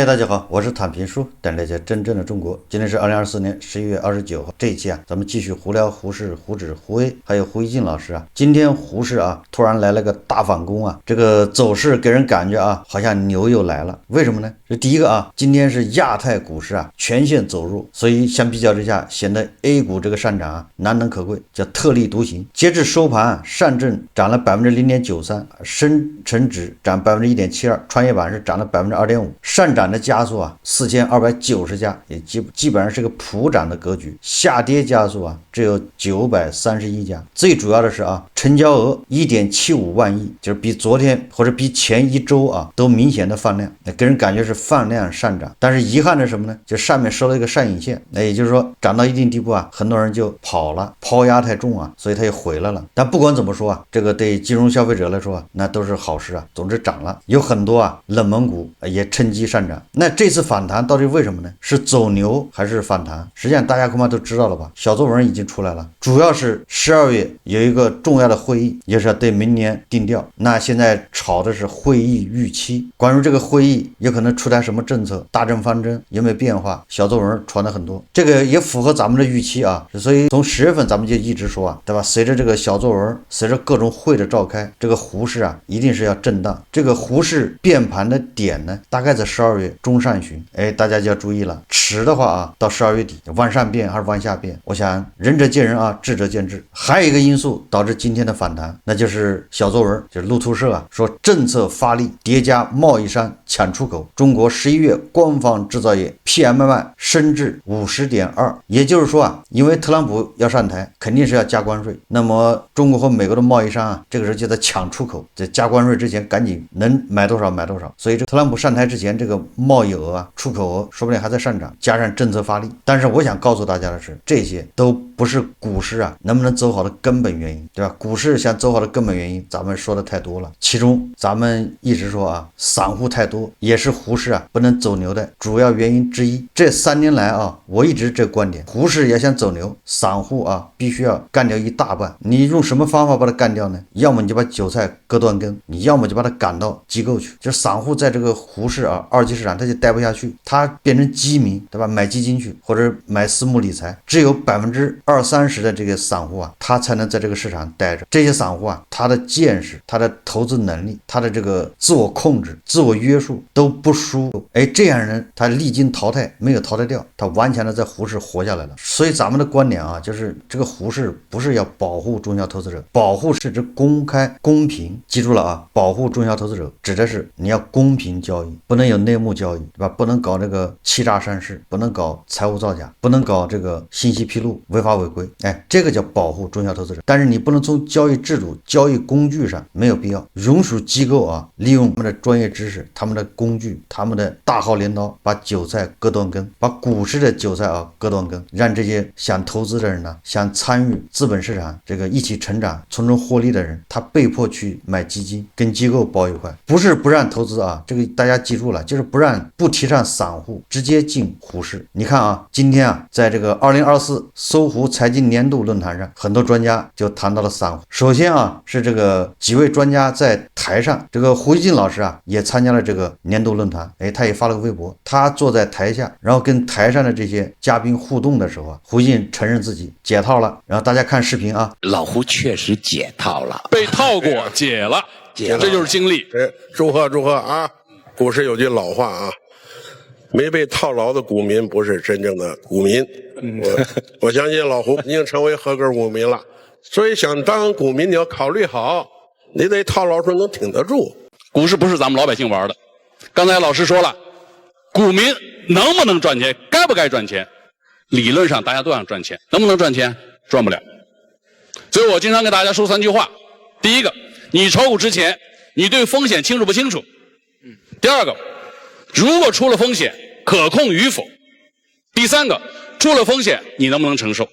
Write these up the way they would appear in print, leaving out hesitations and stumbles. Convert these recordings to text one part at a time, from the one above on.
大家好，我是坦平叔，带大家真正的中国。今天是2024年11月29号，这一期咱们继续胡聊胡适、胡指、胡 A 还有胡一进老师今天胡适突然来了个大反攻这个走势给人感觉好像牛又来了。为什么呢？这第一个今天是亚太股市全线走弱，所以相比较之下，显得 A 股这个上涨难能可贵，叫特立独行。截至收盘上证涨了 0.93%， 深成指涨 1.72%， 创业板是涨了 2.5%， 上涨的家数4290家，也基本上是个普涨的格局。下跌家数只有931家。最主要的是成交额 1.75万亿，就是比昨天或者比前一周都明显的放量，给人感觉是放量上涨。但是遗憾的是什么呢？就上面收了一个上影线，那也就是说涨到一定地步很多人就跑了，抛压太重所以它又回来了。但不管怎么说这个对金融消费者来说那都是好事总之涨了，有很多冷门股也趁机上涨。那这次反弹到底为什么呢？是走牛还是反弹？实际上大家恐怕都知道了吧，小作文已经出来了，主要是12月有一个重要的会议，也是要对明年定调。那现在炒的是会议预期，关于这个会议有可能出台什么政策，大政方针有没有变化，小作文传的很多，这个也符合咱们的预期所以从10月份咱们就一直说对吧？随着这个小作文，随着各种会的召开，这个胡适一定是要震荡。这个胡适变盘的点呢，大概在12月中上旬，大家就要注意了。迟的话到12月底，往上变还是往下变，我想仁者见仁智者见智。还有一个因素导致今天的反弹，那就是小作文，就是路透社说政策发力叠加贸易商抢出口，中国11月官方制造业 PMI 升至 50.2， 也就是说因为特朗普要上台，肯定是要加关税，那么中国和美国的贸易商这个时候就在抢出口，在加关税之前赶紧能买多少买多少，所以这特朗普上台之前，这个贸易额出口额说不定还在上涨，加上政策发力。但是我想告诉大家的是，这些都不是股市能不能走好的根本原因，对吧？股市想走好的根本原因咱们说的太多了，其中咱们一直说散户太多也是胡适不能走牛的主要原因之一。这3年来我一直这观点，胡适要想走牛，散户必须要干掉一大半。你用什么方法把它干掉呢？要么你就把韭菜割断根，你要么就把它赶到机构去。就散户在这个胡适二级市场他就待不下去，他变成基民，对吧？买基金去或者买私募理财，只有20-30%的这个散户他才能在这个市场待着。这些散户他的见识、他的投资能力、他的这个自我控制、自我约束都不输这样人他历经淘汰没有淘汰掉，他顽强的在胡适活下来了。所以咱们的观点就是这个胡适不是要保护中小投资者，保护是指公开公平，记住了保护中小投资者指的是你要公平交易，不能有内幕交易，对吧？不能搞这个欺诈上市，不能搞财务造假，不能搞这个信息披露违法违规，这个叫保护中小投资者。但是你不能从交易制度、交易工具上没有必要容许机构利用他们的专业知识、他们的工具、他们的大号镰刀把韭菜割断根，把股市的韭菜割断根，让这些想投资的人想参与资本市场这个一起成长、从中获利的人，他被迫去买基金，跟机构包一块。不是不让投资这个大家记住了，就是不提倡散户直接进胡适。你看今天在这个2024搜狐财经年度论坛上，很多专家就谈到了散户。首先是这个几位专家在台上，这个胡一进老师也参加了这个年度论坛，他也发了个微博，他坐在台下，然后跟台上的这些嘉宾互动的时候胡一进承认自己解套了，然后大家看视频老胡确实解套了，被套过解了，这就是经历。祝贺股市有句老话没被套牢的股民不是真正的股民。我相信老胡已经成为合格股民了，所以想当股民你要考虑好，你得套牢时候能挺得住。股市不是咱们老百姓玩的，刚才老师说了，股民能不能赚钱，该不该赚钱，理论上大家都想赚钱，能不能赚钱？赚不了。所以我经常跟大家说3句话：第一个，你炒股之前你对风险清楚不清楚；第二个，如果出了风险可控与否；第三个，出了风险你能不能承受。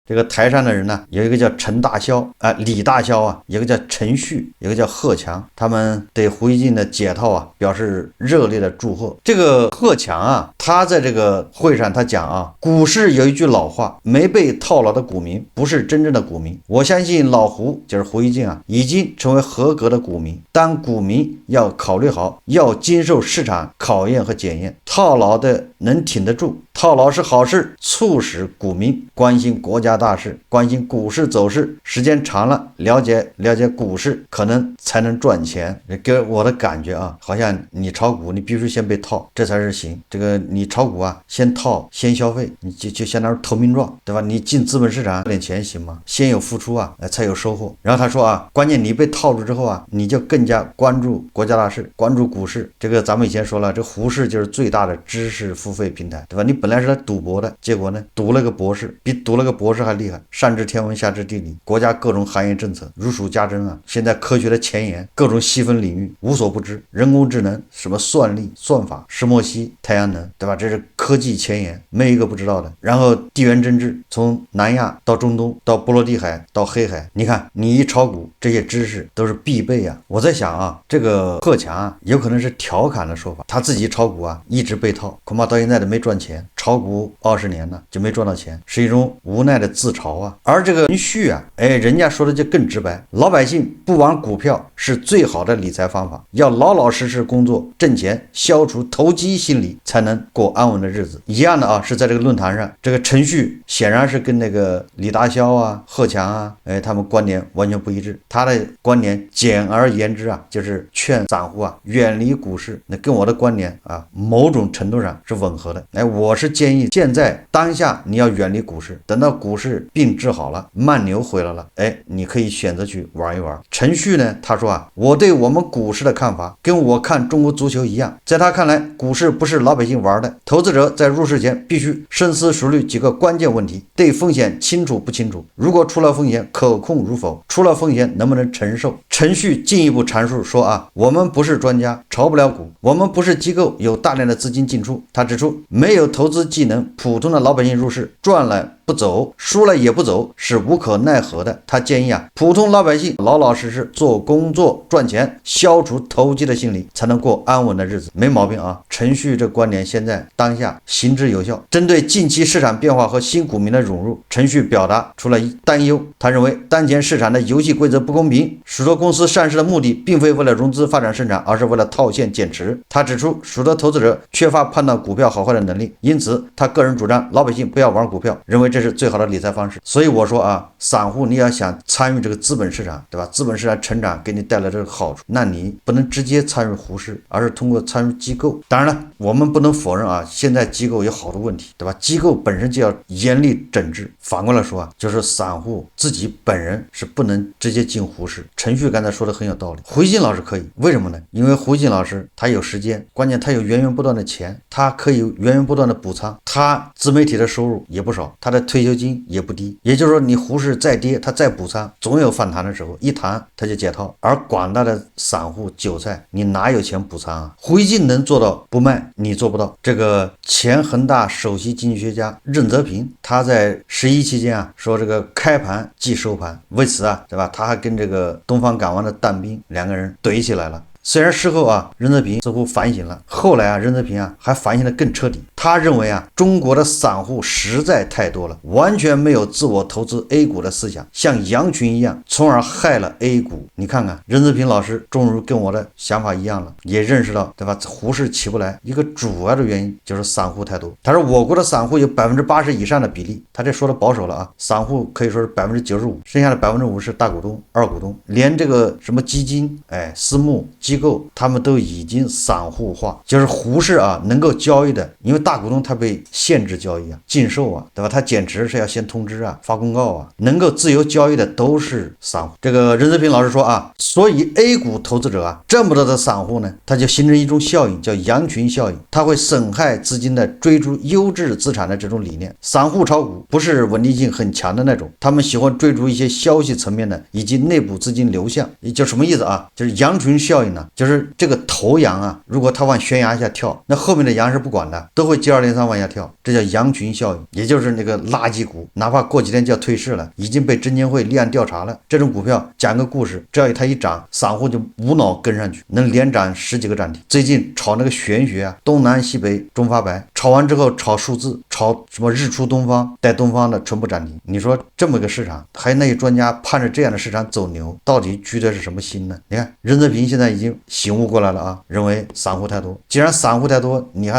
这个台上的人呢，有一个叫陈大霄李大霄一个叫陈旭，一个叫贺强，他们对胡一进的解套表示热烈的祝贺。这个贺强他在这个会上他讲啊，股市有一句老话，没被套牢的股民不是真正的股民。我相信老胡就是胡一静啊，已经成为合格的股民，但股民要考虑好，要经受市场考验和检验，套牢的能挺得住。套牢是好事，促使股民关心国家大事，关心股市走势，时间长了了解股市，可能才能赚钱。给我的感觉啊，好像你炒股你必须先被套，这才是行。这个你炒股啊，先套先消费，你就相当于投名状，对吧？你进资本市场点钱行吗？先有付出啊，才有收获。然后他说啊，关键你被套住之后啊，你就更加关注国家大事，关注股市。这个咱们以前说了，这胡适就是最大的知识付费平台，对吧？你本来是来赌博的，结果呢读了个博士，比读了个博士还厉害，上知天文下知地理，国家各种行业政策如数家珍啊。现在科学的前沿，各种细分领域无所不知，人工智能、什么算力、算法、石墨烯、太阳能，对吧？这是科技前沿，没一个不知道的。然后地缘政治，从南亚到中东，到波罗的海，到黑海，你看你一炒股，这些知识都是必备啊。我在想啊，这个贺强啊，有可能是调侃的说法，他自己炒股啊一直被套，恐怕到现在都没赚钱，炒股20年了就没赚到钱，是一种无奈的自嘲啊。而这个程序啊，人家说的就更直白，老百姓不玩股票是最好的理财方法，要老老实实工作挣钱，消除投机心理，才能过安稳的日子。一样的啊，是在这个论坛上，这个程序显然是跟那个李大霄啊、贺强啊，他们观点完全不一致。他的观点简而言之啊，就是劝散户啊远离股市，那跟我的观点啊某种程度上是吻合的。我是建议现在当下你要远离股市，等到股市病治好了，慢牛回来了，你可以选择去玩一玩。程序呢，他说啊，我对我们股市的看法跟我看中国足球一样，在他看来，股市不是老百姓玩的，投资者在入市前必须深思熟虑几个关键问题：对风险清楚不清楚？如果出了风险，可控如否？出了风险能不能承受？程序进一步阐述说啊，我们不是专家，炒不了股，我们不是机构，有大量的资金进出。他指出，没有投资技能，普通的老百姓入市赚了不走，输了也不走，是无可奈何的。他建议啊，普通老百姓老老实实做工作赚钱，消除投机的心理，才能过安稳的日子。没毛病啊，程序这观点现在当下行之有效。针对近期市场变化和新股民的涌入，程序表达出了担忧。他认为当前市场的游戏规则不公平，许多公司上市的目的并非为了融资发展生产，而是为了套现减持。他指出，许多投资者缺乏判断股票好坏的能力，因此他个人主张老百姓不要玩股票，认为这是最好的理财方式。所以我说啊，散户你要想参与这个资本市场，对吧？资本市场成长给你带来这个好处，那你不能直接参与胡适，而是通过参与机构。当然了，我们不能否认啊，现在机构有好多问题，对吧？机构本身就要严厉整治。反过来说啊，就是散户自己本人是不能直接进胡适。程序刚才说的很有道理，胡锡进老师可以，为什么呢？因为胡锡进老师他有时间，关键他有源源不断的钱，他可以源源不断的补仓，他自媒体的收入也不少，他的退休金也不低。也就是说，你胡适再跌，他再补仓，总有反弹的时候，一弹他就解套。而广大的散户韭菜，你哪有钱补仓啊？胡锡进能做到不卖，你做不到。这个前恒大首席经济学家任泽平，他在11期间啊说，这个开盘即收盘，为此啊，对吧？他还跟这个东方港湾的但兵两个人怼起来了。虽然事后啊，任泽平似乎反省了，后来啊，任泽平啊还反省得更彻底。他认为啊，中国的散户实在太多了，完全没有自我投资 A 股的思想，像羊群一样，从而害了 A 股。你看看，任泽平老师终于跟我的想法一样了，也认识到，对吧？胡适起不来，一个主要的原因就是散户太多。他说，我国的散户有80%以上的比例，他这说的保守了啊，散户可以说是95%，剩下的5%是大股东、二股东，连这个什么基金、私募机构他们都已经散户化，就是胡适啊能够交易的，因为大股东他被限制交易啊、禁售啊，对吧？他减持是要先通知啊、发公告啊，能够自由交易的都是散户。这个任泽平老师说啊，所以 A 股投资者啊这么多的散户呢，他就形成一种效应，叫羊群效应，它会损害资金的追逐优质资产的这种理念。散户炒股不是稳定性很强的那种，他们喜欢追逐一些消息层面的以及内部资金流向。就什么意思啊？就是羊群效应呢，就是这个头羊啊，如果它往悬崖下跳，那后面的羊是不管的，都会接二连三往下跳，这叫羊群效应。也就是那个垃圾股，哪怕过几天就要退市了，已经被证监会立案调查了，这种股票讲个故事，只要它一涨，散户就无脑跟上去，能连涨10几个涨停。最近炒那个玄学啊，东南西北中发白，炒完之后炒数字，炒什么日出东方带东方的全部涨停。你说这么个市场，还有那些专家盼着这样的市场走牛，到底居的是什么心呢？你看任泽平现在已经醒悟过来了啊，认为散户太多。既然散户太多，你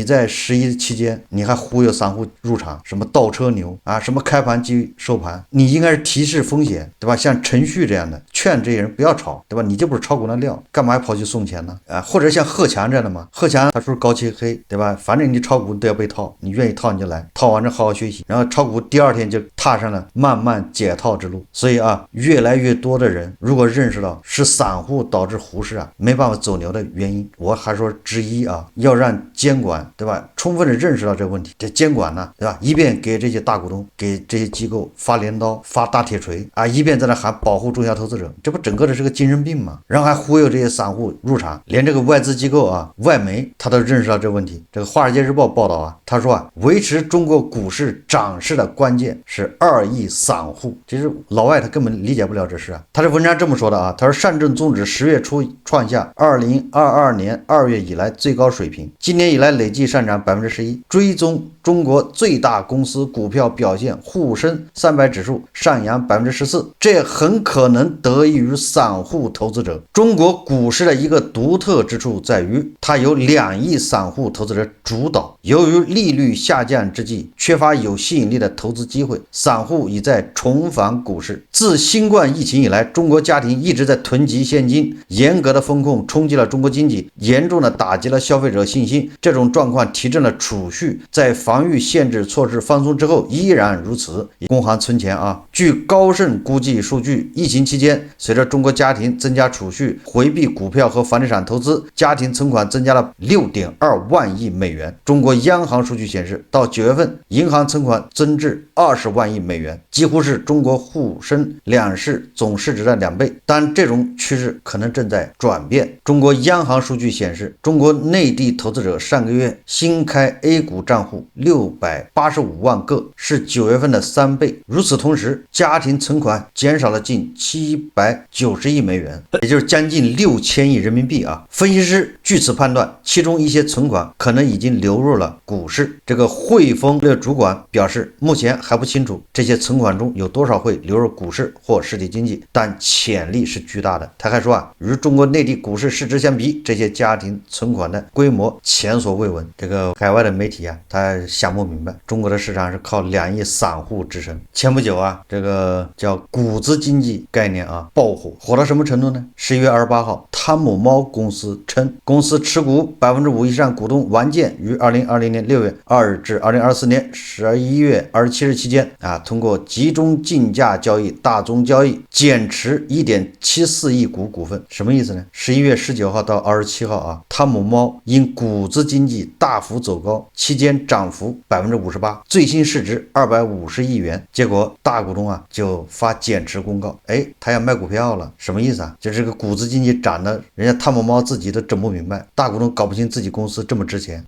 在11期间你还忽悠散户入场，什么倒车牛啊，什么开盘即收盘，你应该是提示风险，对吧？像陈旭这样的劝这些人不要炒，对吧？你就不是炒股的料，干嘛还跑去送钱呢？啊，或者像贺强这样的嘛，贺强他说高漆黑，对吧？反正你炒股都要被套，你愿意套你就来，套完之后好好学习，然后炒股第二天就踏上了慢慢解套之路。所以啊，越来越多的人如果认识到是散户导致胡适啊没办法走牛的原因，我还说之一啊，要让监管，对吧，充分的认识到这个问题。这监管呢，对吧，一边给这些大股东给这些机构发镰刀发大铁锤啊，一边在那喊保护中小投资者，这不整个的是个精神病吗？然后还忽悠这些散户入场，连这个外资机构啊外媒他都认识到这个问题。这个华尔街日报报道啊，他说啊，维持中国股市涨势的关键是2亿散户。其实老外他根本理解不了这事啊。他这文章这么说的啊，他说上证综指10月初创下2022年2月以来最高水平，今年以来累计上涨11%。追踪中国最大公司股票表现，沪深300指数上扬14%，这很可能得益于散户投资者。中国股市的一个独特之处在于，它由2亿散户投资者主导。由于利率下降之际，缺乏有吸引力的投资机会，散户已在重返股市。自新冠疫情以来，中国家庭一直在囤积现金，严格的风控冲击了中国经济，严重的打击了消费者信心。这种状况提振了储蓄，在防御限制措施放松之后依然如此。工行存钱啊，据高盛估计数据，疫情期间，随着中国家庭增加储蓄，回避股票和房地产投资，家庭存款增加了6.2万亿美元。中国央行数据显示，到9月份，银行存款增至20万亿美元，几乎是中国沪深两市总市值的2倍。但这种趋势可能正在转变。中国央行数据显示，中国内地投资者上个月新开 A 股账户685万个，是9月份的3倍。与此同时，家庭存款减少了近790亿美元，也就是将近6000亿人民币啊。分析师据此判断，其中一些存款可能已经流入了股市。这个汇丰的主管表示，目前还不清楚这些存款中有多少会流入股市或实体经济，但潜力是巨大的。他还说啊，与中国内地股市市值相比，这些家庭存款的规模前所未闻。这个海外的媒体啊，他想不明白，中国的市场是靠2亿散户支撑。前不久啊，这个叫股子经济概念啊爆火，火到什么程度呢？11月28号，汤姆猫公司称，公司持股5%以上股东王健于2020年6月2日至2024年11月27日期间啊，通过集中竞价交易、大宗交易减持1.74亿股份。什么意思呢？11月19号到27号啊，汤姆猫因股子经济大幅走高，期间涨幅58%，最新市值250亿元。结果大股东啊就发减持公告，他要卖股票了。什么意思啊？就这个股子经济涨的，人家汤姆猫自己都整不明白，大股东搞不清自己公司这么值钱。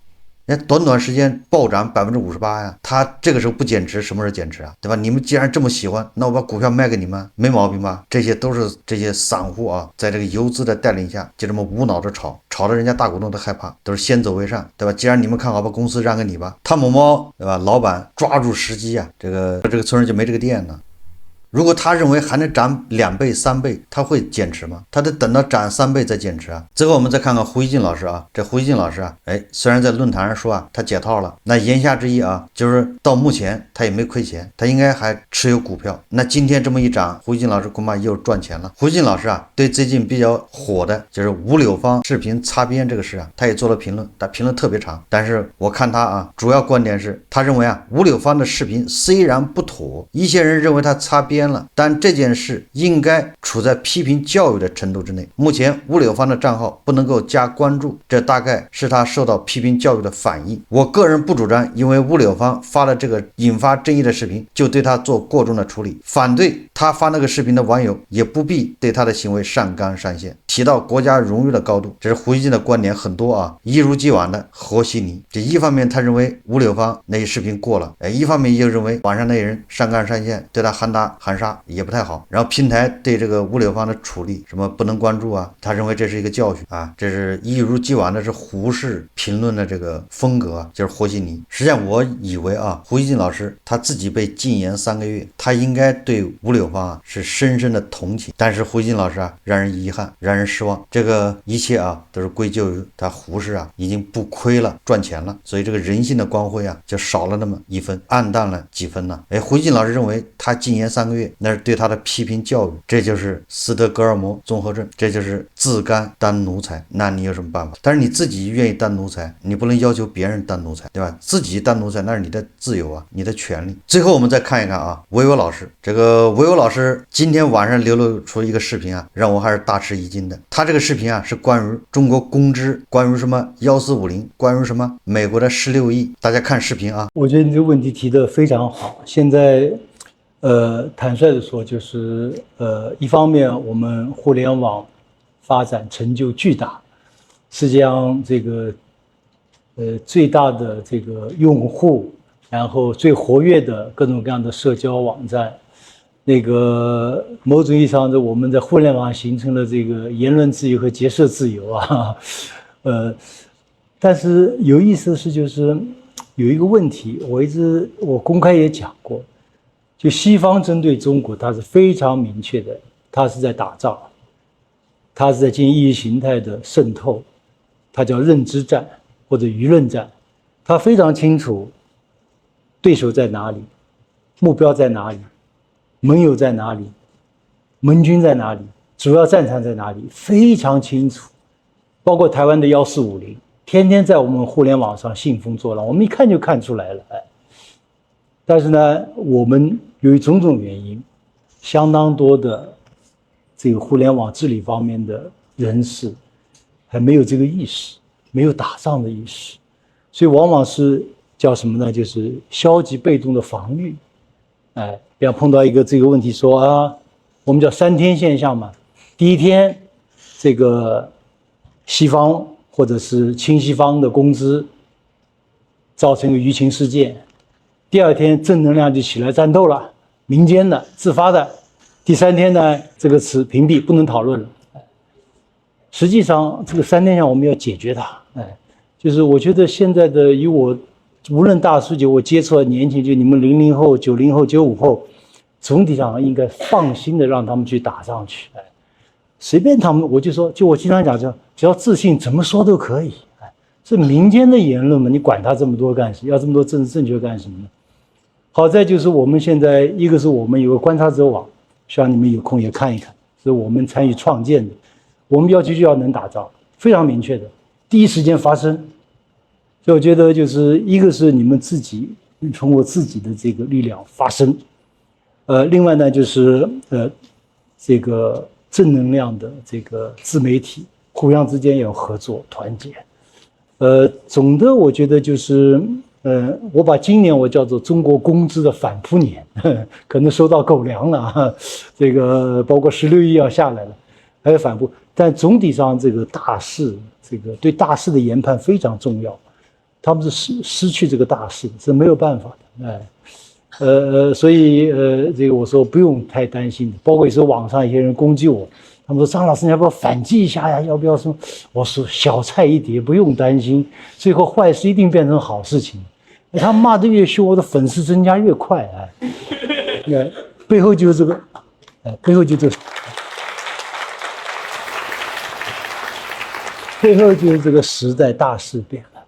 短短时间暴涨58%呀！他这个时候不减持，什么时候减持啊？对吧？你们既然这么喜欢，那我把股票卖给你们，没毛病吧？这些都是这些散户啊，在这个游资的带领下，就这么无脑的炒的人家大股东都害怕，都是先走为上，对吧？既然你们看好，把公司让给你吧。汤姆猫，对吧？老板抓住时机啊，这个村上就没这个店了。如果他认为还能涨2倍3倍，他会减持吗？他得等到涨3倍再减持啊。最后我们再看看胡锡进老师啊，这胡锡进老师啊，虽然在论坛上说啊他解套了，那言下之意啊，就是到目前他也没亏钱，他应该还持有股票。那今天这么一涨，胡锡进老师恐怕又赚钱了。胡锡进老师啊，对最近比较火的就是吴柳芳视频擦边这个事啊，他也做了评论，但评论特别长。但是我看他啊，主要观点是他认为啊，吴柳芳的视频虽然不妥，一些人认为他擦边了，但这件事应该处在批评教育的程度之内。目前吴柳芳的账号不能够加关注，这大概是他受到批评教育的反应。我个人不主张因为吴柳芳发了这个引发争议的视频就对他做过重的处理，反对他发那个视频的网友也不必对他的行为上纲上线，提到国家荣誉的高度。这是胡锡进的观点很多啊，一如既往的和稀泥。这一方面他认为吴柳芳那些视频过了，一方面又认为网上那些人上纲上线，对他喊打含沙也不太好。然后平台对这个吴柳芳的处理什么不能关注啊，他认为这是一个教训啊，这是一如既往的是胡适评论的这个风格，就是和稀泥。实际上我以为啊，胡锡进老师他自己被禁言3个月，他应该对吴柳芳啊是深深的同情，但是胡锡进老师啊让人遗憾，让人失望。这个一切啊都是归咎于他胡适啊已经不亏了，赚钱了，所以这个人性的光辉啊就少了那么1分，暗淡了几分呢。胡锡进老师认为他禁言3个月，那是对他的批评教育，这就是斯德哥尔摩综合症，这就是自甘当奴才。那你有什么办法？但是你自己愿意当奴才，你不能要求别人当奴才，对吧？自己当奴才那是你的自由啊，你的权利。最后我们再看一看啊，维欧老师，这个维欧老师今天晚上流露出一个视频啊，让我还是大吃一惊的。他这个视频啊是关于中国公知，关于什么1450，关于什么美国的16亿，大家看视频啊。我觉得你这个问题提得非常好。现在坦率的说，就是一方面我们互联网发展成就巨大，实际上这个最大的这个用户，然后最活跃的各种各样的社交网站，那个某种意义上的我们在互联网形成了这个言论自由和结社自由啊，但是有意思的是，就是有一个问题，我公开也讲过，就西方针对中国，它是非常明确的，它是在打仗，它是在进行意识形态的渗透，它叫认知战或者舆论战，它非常清楚对手在哪里，目标在哪里，盟友在哪里，盟军在哪里，主要战场在哪里，非常清楚。包括台湾的1450，天天在我们互联网上兴风作浪，我们一看就看出来了。但是呢，我们由于种种原因，相当多的这个互联网治理方面的人士还没有这个意识，没有打仗的意识，所以往往是叫什么呢？就是消极被动的防御。比方碰到一个这个问题说啊，我们叫3天现象嘛。第一天，这个西方或者是亲西方的公知造成一个舆情事件，第二天正能量就起来战斗了，民间的自发的。第3天呢，这个词屏蔽，不能讨论了。实际上这个3天现象我们要解决它。就是我觉得现在的以我无论大数据我接触的年轻，就你们00后、90后、95后，总体上应该放心的让他们去打仗去。随便他们，我就说，就我经常讲，只要自信，怎么说都可以。是民间的言论嘛，你管他这么多干什么？要这么多政治正确干什么呢？好在就是我们现在，一个是我们有个观察者网，希望你们有空也看一看，是我们参与创建的。我们要求就要能打仗，非常明确的，第一时间发生。所以我觉得就是一个是你们自己通过自己的这个力量发声，另外呢就是这个正能量的这个自媒体互相之间要合作团结。总的我觉得就是我把今年我叫做中国公知的反扑年，可能收到狗粮了，这个包括16亿要下来了，还有反扑，但总体上这个大势，这个对大势的研判非常重要。他们是失去这个大势是没有办法的，所以这个我说不用太担心的。包括有时候网上一些人攻击我，他们说张老师你要不要反击一下呀？要不要什么？我说小菜一碟，不用担心，最后坏事一定变成好事情。他骂得越凶，我的粉丝增加越快。背后就是这个，背后就这个。背后就是这个时代大势变了，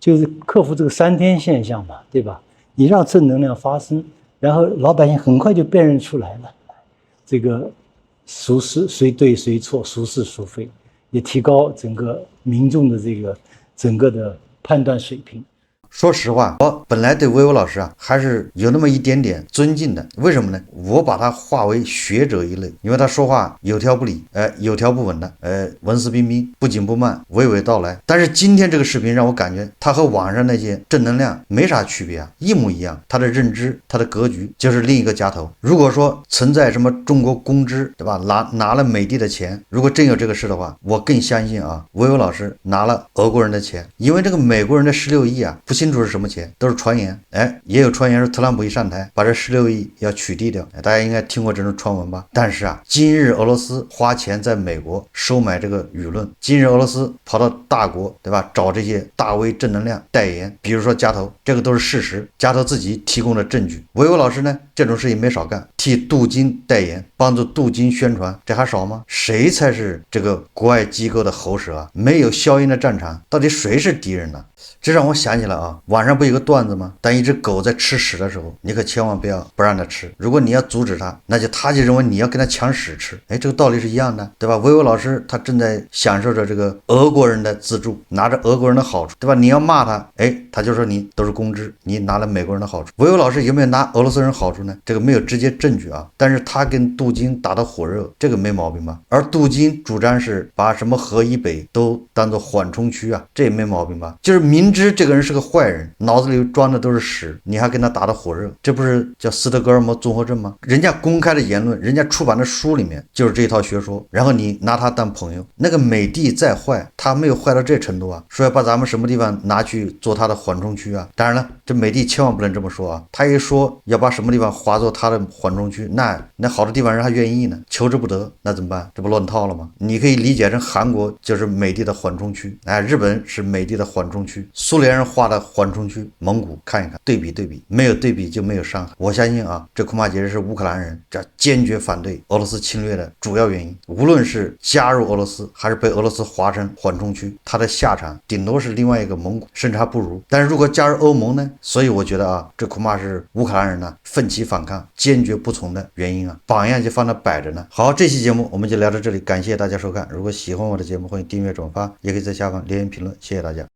就是克服这个3天现象嘛，对吧？你让正能量发生，然后老百姓很快就辨认出来了，这个孰是谁对谁错，孰是孰非，也提高整个民众的这个整个的判断水平。说实话，我本来对维欧老师啊还是有那么一点点尊敬的。为什么呢？我把他划为学者一类，因为他说话有条不理，有条不紊的，文质彬彬，不紧不慢，娓娓道来。但是今天这个视频让我感觉他和网上那些正能量没啥区别啊，一模一样。他的认知，他的格局就是另一个家头。如果说存在什么中国公知，对吧？拿了美帝的钱，如果真有这个事的话，我更相信啊，维欧老师拿了俄国人的钱，因为这个美国人的16亿啊，不清楚是什么钱，都是传言。哎，也有传言说特朗普一上台把这16亿要取缔掉，大家应该听过这种传闻吧？但是啊，今日俄罗斯花钱在美国收买这个舆论，今日俄罗斯跑到大国，对吧？找这些大 V 正能量代言，比如说加头，这个都是事实，加头自己提供的证据。维欧老师呢，这种事情没少干，替镀金代言，帮助镀金宣传，这还少吗？谁才是这个国外机构的喉舌啊？没有硝烟的战场，到底谁是敌人呢？这让我想起了啊，网上不有个段子吗？当一只狗在吃屎的时候，你可千万不让它吃。如果你要阻止它，那它就认为你要跟它抢屎吃。哎，这个道理是一样的，对吧？维欧老师他正在享受着这个俄国人的资助，拿着俄国人的好处，对吧？你要骂他，哎，他就说你都是公知，你拿了美国人的好处。维欧老师有没有拿俄罗斯人好处呢？这个没有直接证据啊，但是他跟镀金打得火热，这个没毛病吧？而镀金主张是把什么河以北都当做缓冲区啊，这也没毛病吧？就是明知这个人是个坏人，脑子里装的都是屎，你还跟他打得火热，这不是叫斯德哥尔摩综合症吗？人家公开的言论，人家出版的书里面就是这一套学说，然后你拿他当朋友。那个美帝再坏，他没有坏到这程度啊，说要把咱们什么地方拿去做他的缓冲区啊。当然了，这美帝千万不能这么说啊，他一说要把什么地方划作他的缓冲区，那好的地方人还愿意呢，求之不得，那怎么办？这不乱套了吗？你可以理解成韩国就是美帝的缓冲区，哎，日本是美帝的缓冲区，苏联人画的缓冲区，蒙古看一看，对比，没有对比就没有伤害。我相信啊，这恐怕也是乌克兰人这坚决反对俄罗斯侵略的主要原因。无论是加入俄罗斯还是被俄罗斯划成缓冲区，他的下场顶多是另外一个蒙古，甚至还不如。但是如果加入欧盟呢？所以我觉得啊，这恐怕是乌克兰人呢奋起反抗、坚决不从的原因啊，榜样就放那摆着呢。好，这期节目我们就聊到这里，感谢大家收看。如果喜欢我的节目，欢迎订阅转发，也可以在下方留言评论，谢谢大家。